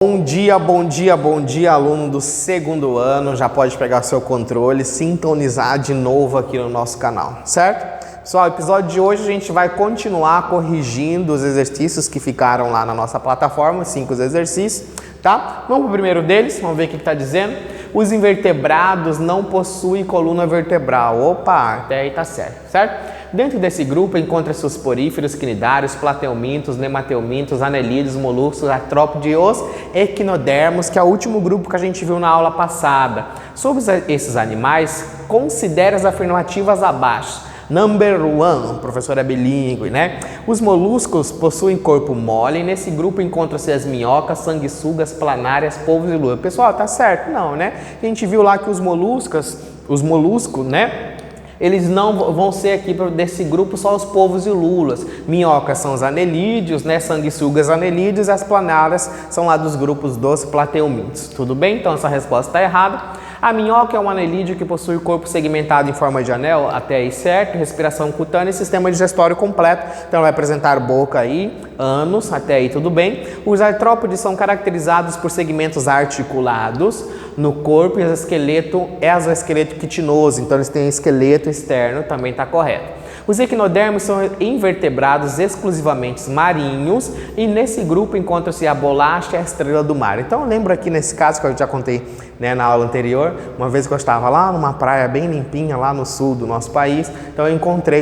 Bom dia, bom dia, bom dia, aluno do segundo ano. Já pode pegar seu controle, sintonizar de novo aqui no nosso canal, certo? Pessoal, no episódio de hoje a gente vai continuar corrigindo os exercícios que ficaram lá na nossa plataforma, 5 exercícios, tá? Vamos para o primeiro deles, vamos ver o que está dizendo. Os invertebrados não possuem coluna vertebral. Opa, até aí tá certo? Dentro desse grupo encontra-se os poríferos, quinidários, plateumintos, nemateumintos, anelídeos, moluscos, artrópodes e os equinodermos, que é o último grupo que a gente viu na aula passada. Sobre esses animais, considere as afirmativas abaixo. Number 1, o professor é bilíngue, né? Os moluscos possuem corpo mole e nesse grupo encontram-se as minhocas, sanguessugas, planárias, polvos e luas. Pessoal, tá certo? Não, né? A gente viu lá que os moluscos, né? Eles não vão ser aqui desse grupo só os polvos e lulas. Minhocas são os anelídeos, né? Sanguessugas, anelídeos, e as planárias são lá dos grupos dos plateumintos. Tudo bem? Então essa resposta está errada. A minhoca é um anelídeo que possui o corpo segmentado em forma de anel, até aí certo, respiração cutânea e sistema digestório completo, então vai apresentar boca aí, ânus, até aí tudo bem. Os artrópodes são caracterizados por segmentos articulados no corpo e o esqueleto é exoesqueleto quitinoso, então eles têm esqueleto externo, também está correto. Os equinodermos são invertebrados exclusivamente marinhos e nesse grupo encontra-se a bolacha e a estrela do mar. Então eu lembro aqui nesse caso que eu já contei, né, na aula anterior, uma vez que eu estava lá numa praia bem limpinha lá no sul do nosso país, então eu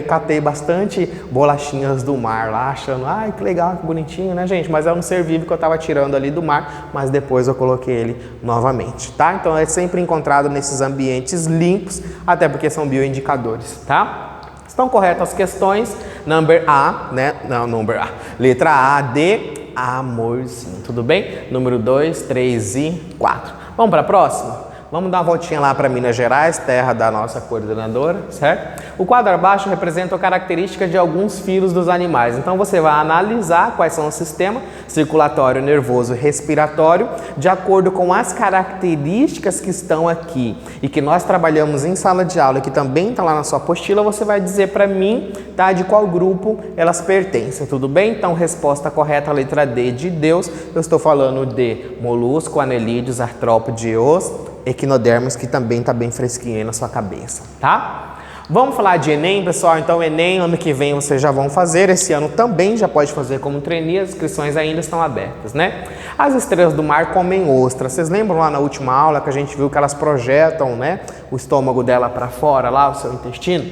catei bastante bolachinhas do mar lá, achando, ai que legal, que bonitinho, né gente, mas é um ser vivo que eu estava tirando ali do mar, mas depois eu coloquei ele novamente, tá? Então é sempre encontrado nesses ambientes limpos, até porque são bioindicadores, tá? Estão corretas as questões, number A, né? Não, number A. Letra A de amorzinho, tudo bem? Número 2, 3 e 4. Vamos para a próxima? Vamos dar uma voltinha lá para Minas Gerais, terra da nossa coordenadora, certo? O quadro abaixo representa a característica de alguns filos dos animais. Então você vai analisar quais são o sistema circulatório, nervoso e respiratório de acordo com as características que estão aqui e que nós trabalhamos em sala de aula e que também está lá na sua apostila, você vai dizer para mim, tá, de qual grupo elas pertencem, tudo bem? Então resposta correta, letra D de Deus. Eu estou falando de molusco, anelídeos, artrópodes e os equinodermos, que também está bem fresquinho aí na sua cabeça, tá? Vamos falar de Enem, pessoal? Então, Enem, ano que vem vocês já vão fazer, esse ano também já pode fazer como trainee, as inscrições ainda estão abertas, né? As estrelas do mar comem ostras. Vocês lembram lá na última aula que a gente viu que elas projetam, né, o estômago dela para fora, lá, o seu intestino?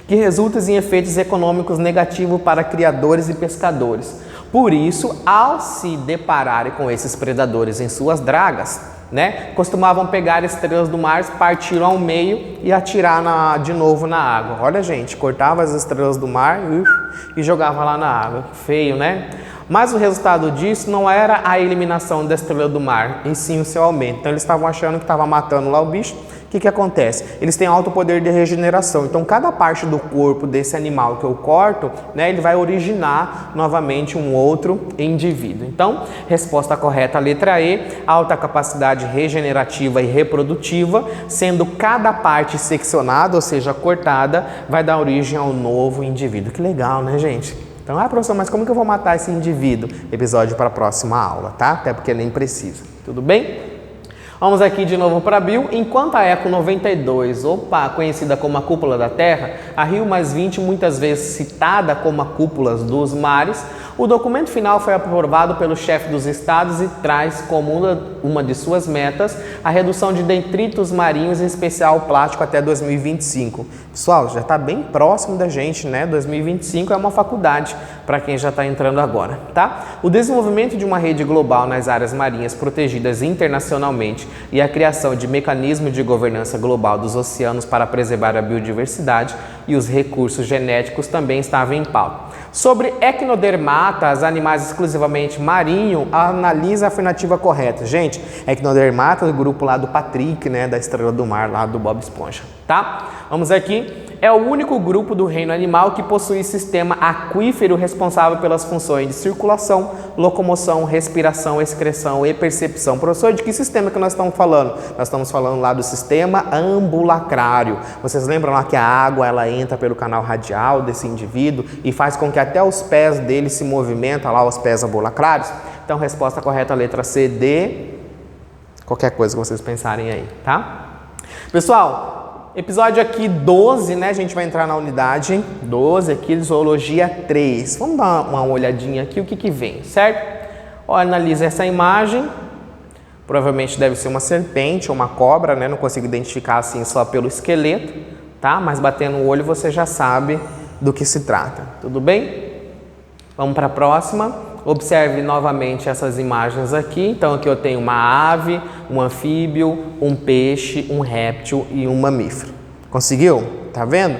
Que resulta em efeitos econômicos negativos para criadores e pescadores. Por isso, ao se depararem com esses predadores em suas dragas, né, costumavam pegar estrelas do mar, partir ao meio e atirar de novo na água. Olha, gente, cortava as estrelas do mar e jogava lá na água. Feio, né? Mas o resultado disso não era a eliminação da estrela do mar, e sim o seu aumento. Então eles estavam achando que estava matando lá o bicho. O que acontece? Eles têm alto poder de regeneração, então cada parte do corpo desse animal que eu corto, né, ele vai originar novamente um outro indivíduo. Então, resposta correta, letra E, alta capacidade regenerativa e reprodutiva, sendo cada parte seccionada, ou seja, cortada, vai dar origem a um novo indivíduo. Que legal, né, gente? Então, professor, mas como que eu vou matar esse indivíduo? Episódio para a próxima aula, tá? Até porque nem precisa. Tudo bem? Vamos aqui de novo para a Bio. Enquanto a Eco 92, conhecida como a cúpula da Terra, a Rio +20, muitas vezes citada como a cúpula dos mares, o documento final foi aprovado pelo chefe dos estados e traz como uma de suas metas a redução de detritos marinhos, em especial o plástico, até 2025. Pessoal, já está bem próximo da gente, né? 2025 é uma faculdade para quem já está entrando agora, tá? O desenvolvimento de uma rede global nas áreas marinhas protegidas internacionalmente e a criação de mecanismos de governança global dos oceanos para preservar a biodiversidade e os recursos genéticos também estavam em pauta. Sobre equinodermatas, animais exclusivamente marinhos, analisa a afirmativa correta. Gente, equinodermata do grupo lá do Patrick, né, da Estrela do Mar, lá do Bob Esponja, tá? Vamos aqui. É o único grupo do reino animal que possui sistema aquífero responsável pelas funções de circulação, locomoção, respiração, excreção e percepção. Professor, de que sistema que nós estamos falando? Nós estamos falando lá do sistema ambulacrário. Vocês lembram lá que a água ela entra pelo canal radial desse indivíduo e faz com que até os pés dele se movimentem, lá os pés ambulacrários? Então, resposta correta, letra C, D, qualquer coisa que vocês pensarem aí, tá? Pessoal, episódio aqui 12, né? A gente vai entrar na unidade 12 aqui de Zoologia 3. Vamos dar uma olhadinha aqui, o que que vem, certo? Olha, analisa essa imagem. Provavelmente deve ser uma serpente ou uma cobra, né? Não consigo identificar assim só pelo esqueleto, tá? Mas batendo o olho você já sabe do que se trata, tudo bem? Vamos para a próxima. Observe novamente essas imagens aqui. Então aqui eu tenho uma ave, um anfíbio, um peixe, um réptil e um mamífero. Conseguiu? Tá vendo?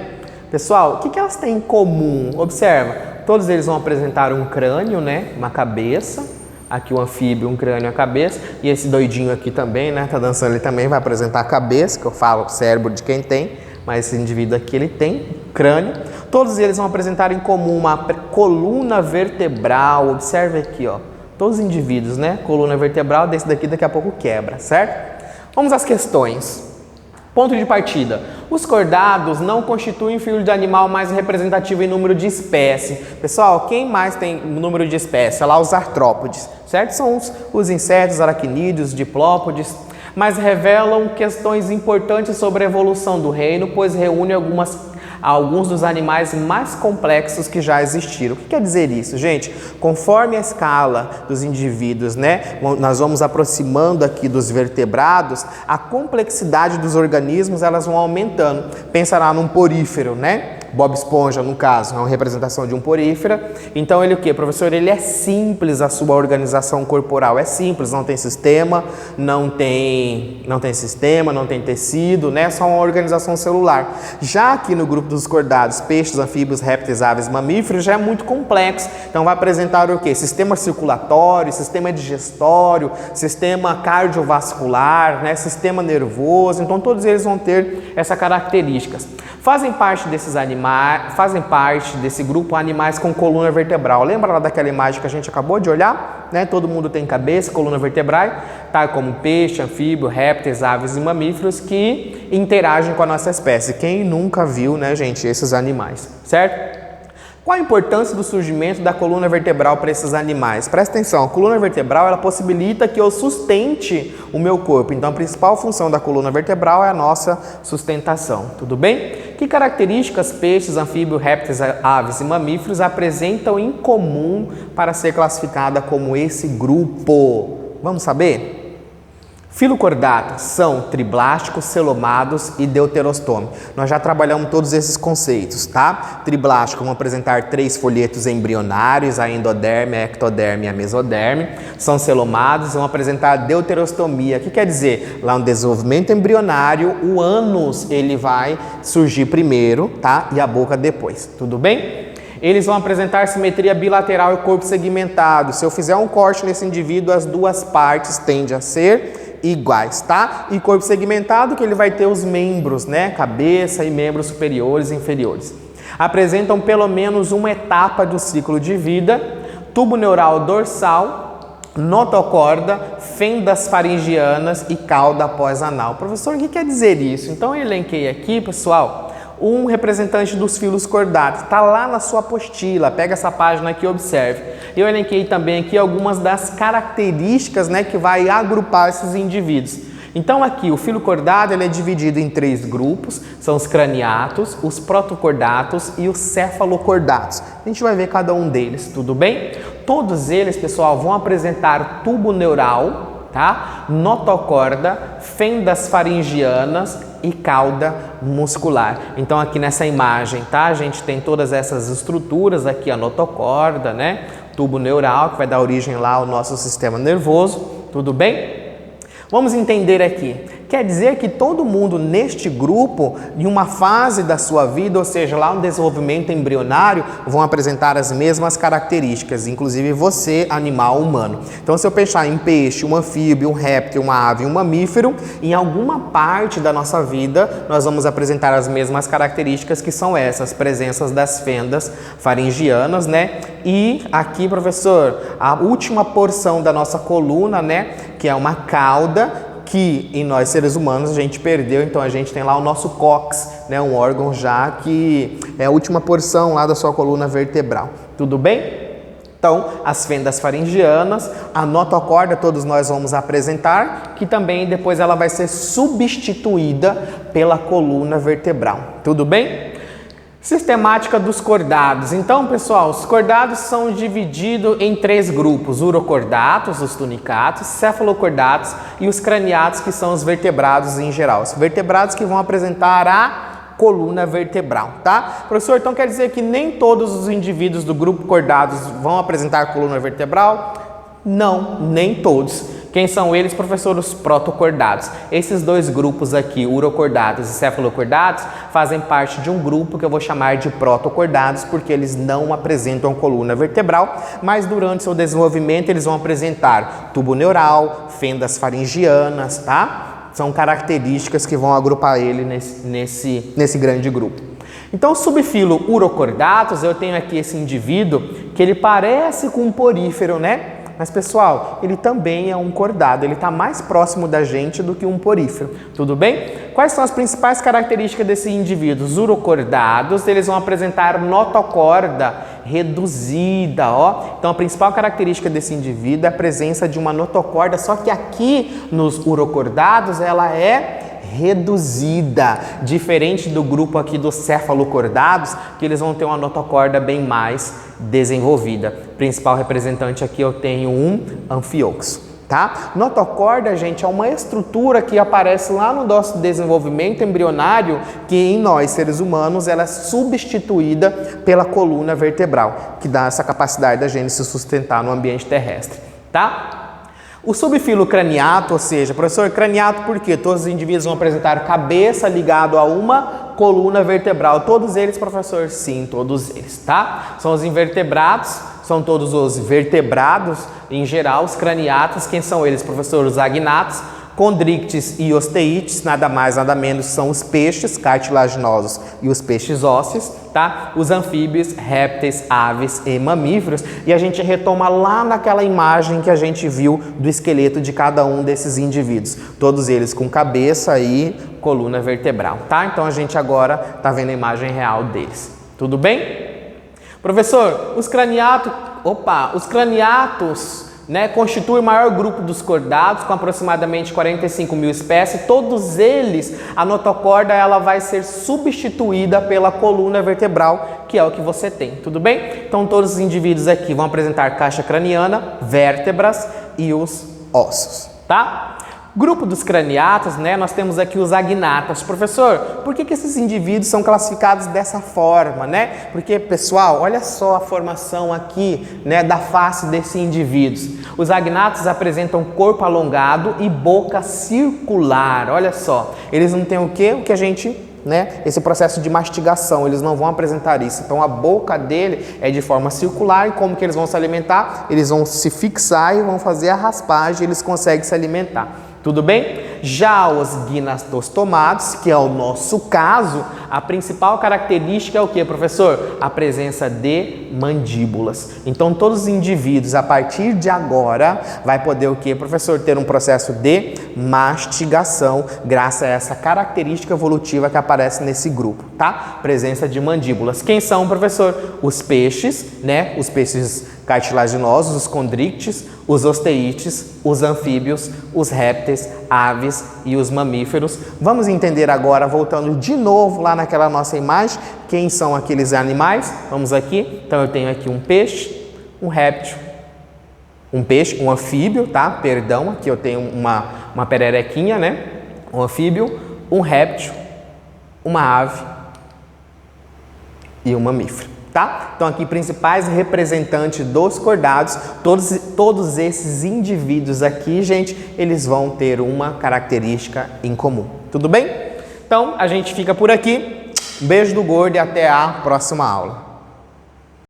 Pessoal, o que elas têm em comum? Observa, todos eles vão apresentar um crânio, né? Uma cabeça. Aqui o anfíbio, um crânio e a cabeça. E esse doidinho aqui também, né? Tá dançando, ele também vai apresentar a cabeça, que eu falo cérebro de quem tem. Mas esse indivíduo aqui, ele tem crânio. Todos eles vão apresentar em comum uma coluna vertebral. Observe aqui, ó. Todos os indivíduos, né? Coluna vertebral, desse daqui daqui a pouco quebra, certo? Vamos às questões. Ponto de partida. Os cordados não constituem o filho de animal mais representativo em número de espécie. Pessoal, quem mais tem número de espécie? Olha lá os artrópodes, certo? São os insetos, aracnídeos, diplópodes, mas revelam questões importantes sobre a evolução do reino, pois reúne alguns dos animais mais complexos que já existiram. O que quer dizer isso, gente? Conforme a escala dos indivíduos, né, nós vamos aproximando aqui dos vertebrados, a complexidade dos organismos, elas vão aumentando. Pensa lá num porífero, né? Bob Esponja, no caso, é uma representação de um porífera. Então ele o quê? Professor, ele é simples, a sua organização corporal é simples, não tem sistema, não tem sistema, não tem tecido, né? Só uma organização celular. Já aqui no grupo dos cordados, peixes, anfíbios, répteis, aves, mamíferos, já é muito complexo. Então vai apresentar o quê? Sistema circulatório, sistema digestório, sistema cardiovascular, né? Sistema nervoso. Então todos eles vão ter essas características. Fazem parte desse grupo animais com coluna vertebral. Lembra lá daquela imagem que a gente acabou de olhar? Né? Todo mundo tem cabeça, coluna vertebral, tá? Como peixe, anfíbio, répteis, aves e mamíferos que interagem com a nossa espécie. Quem nunca viu, né, gente, esses animais, certo? Qual a importância do surgimento da coluna vertebral para esses animais? Presta atenção, a coluna vertebral ela possibilita que eu sustente o meu corpo. Então a principal função da coluna vertebral é a nossa sustentação, tudo bem? Que características peixes, anfíbios, répteis, aves e mamíferos apresentam em comum para ser classificada como esse grupo? Vamos saber? Filocordatas são triblásticos, celomados e deuterostome. Nós já trabalhamos todos esses conceitos, tá? Triblástico vão apresentar 3 folhetos embrionários, a endoderme, a ectoderme e a mesoderme. São celomados, vão apresentar deuterostomia. O que quer dizer? Lá no desenvolvimento embrionário, o ânus ele vai surgir primeiro, tá? E a boca depois, tudo bem? Eles vão apresentar simetria bilateral e corpo segmentado. Se eu fizer um corte nesse indivíduo, as duas partes tendem a ser iguais, tá? E corpo segmentado que ele vai ter os membros, né? Cabeça e membros superiores e inferiores. Apresentam pelo menos uma etapa do ciclo de vida, tubo neural dorsal, notocorda, fendas faringianas e cauda pós-anal. Professor, o que quer dizer isso? Então eu elenquei aqui, pessoal, um representante dos filos cordatos. Está lá na sua apostila, pega essa página aqui e observe. Eu elenquei também aqui algumas das características, né, que vai agrupar esses indivíduos. Então aqui o filo cordado ele é dividido em 3 grupos, são os craniatos, os protocordatos e os cefalocordatos. A gente vai ver cada um deles, tudo bem? Todos eles, pessoal, vão apresentar tubo neural, tá? Notocorda, fendas faringianas e cauda muscular. Então aqui nessa imagem, tá? A gente tem todas essas estruturas aqui, a notocorda, né? Tubo neural que vai dar origem lá ao nosso sistema nervoso, tudo bem? Vamos entender aqui. Quer dizer que todo mundo neste grupo, em uma fase da sua vida, ou seja, lá no desenvolvimento embrionário, vão apresentar as mesmas características, inclusive você, animal humano. Então, se eu pensar em peixe, um anfíbio, um réptil, uma ave, um mamífero, em alguma parte da nossa vida, nós vamos apresentar as mesmas características que são essas, presenças das fendas faringianas, né? E aqui, professor, a última porção da nossa coluna, né? Que é uma cauda, que em nós seres humanos a gente perdeu, então a gente tem lá o nosso cóccix, né, um órgão já que é a última porção lá da sua coluna vertebral. Tudo bem? Então, as fendas faringianas, a notocorda todos nós vamos apresentar, que também depois ela vai ser substituída pela coluna vertebral. Tudo bem? Sistemática dos cordados. Então, pessoal, os cordados são divididos em 3 grupos: urocordatos, os tunicatos, cefalocordatos e os craniatos, que são os vertebrados em geral. Os vertebrados que vão apresentar a coluna vertebral, tá? Professor, então quer dizer que nem todos os indivíduos do grupo cordados vão apresentar coluna vertebral? Não, nem todos. Quem são eles, professor? Os protocordados. Esses 2 grupos aqui, urocordados e cefalocordados, fazem parte de um grupo que eu vou chamar de protocordados, porque eles não apresentam coluna vertebral, mas durante seu desenvolvimento eles vão apresentar tubo neural, fendas faringianas, tá? São características que vão agrupar ele nesse grande grupo. Então, subfilo urocordatus, eu tenho aqui esse indivíduo que ele parece com um porífero, né? Mas, pessoal, ele também é um cordado, ele está mais próximo da gente do que um porífero, tudo bem? Quais são as principais características desse indivíduo? Os urocordados, eles vão apresentar notocorda reduzida, ó. Então, a principal característica desse indivíduo é a presença de uma notocorda, só que aqui nos urocordados ela é reduzida, diferente do grupo aqui dos cefalocordados, que eles vão ter uma notocorda bem mais desenvolvida. Principal representante aqui eu tenho um anfioxo, tá? Notocorda, gente, é uma estrutura que aparece lá no nosso desenvolvimento embrionário, que em nós, seres humanos, ela é substituída pela coluna vertebral, que dá essa capacidade da gente se sustentar no ambiente terrestre, tá? O subfilo craniato, ou seja, professor, craniato por quê? Todos os indivíduos vão apresentar cabeça ligado a uma coluna vertebral. Todos eles, professor? Sim, todos eles, tá? São os invertebrados, são todos os vertebrados, em geral, os craniatos. Quem são eles, professor? Os agnatos, condrictes e osteites, nada mais, nada menos, são os peixes cartilaginosos e os peixes ósseos, tá? Os anfíbios, répteis, aves e mamíferos. E a gente retoma lá naquela imagem que a gente viu do esqueleto de cada um desses indivíduos. Todos eles com cabeça e coluna vertebral, tá? Então a gente agora tá vendo a imagem real deles. Tudo bem? Professor, os craniatos, né, constitui o maior grupo dos cordados, com aproximadamente 45 mil espécies. Todos eles, a notocorda ela vai ser substituída pela coluna vertebral, que é o que você tem, tudo bem? Então todos os indivíduos aqui vão apresentar caixa craniana, vértebras e os ossos, tá? Grupo dos craniatos, né? Nós temos aqui os agnatas. Professor, por que esses indivíduos são classificados dessa forma, né? Porque, pessoal, olha só a formação aqui, né, da face desses indivíduos. Os agnatas apresentam corpo alongado e boca circular. Olha só, eles não têm o quê? O que a gente, né? Esse processo de mastigação, eles não vão apresentar isso. Então a boca dele é de forma circular e como que eles vão se alimentar? Eles vão se fixar e vão fazer a raspagem, eles conseguem se alimentar. Tudo bem? Já os gnastostomatos, que é o nosso caso, a principal característica é o que, professor? A presença de mandíbulas. Então, todos os indivíduos, a partir de agora, vai poder o que, professor? Ter um processo de mastigação, graças a essa característica evolutiva que aparece nesse grupo, tá? Presença de mandíbulas. Quem são, professor? Os peixes, né? Os peixes cartilaginosos, os condrictes, os osteites, os anfíbios, os répteis, aves e os mamíferos. Vamos entender agora, voltando de novo lá naquela nossa imagem, quem são aqueles animais. Vamos aqui. Então eu tenho aqui um peixe, um réptil, um anfíbio, tá? Perdão, aqui eu tenho uma pererequinha, né? Um anfíbio, um réptil, uma ave e um mamífero. Tá? Então aqui principais representantes dos cordados, todos esses indivíduos aqui, gente, eles vão ter uma característica em comum. Tudo bem? Então a gente fica por aqui. Beijo do gordo e até a próxima aula.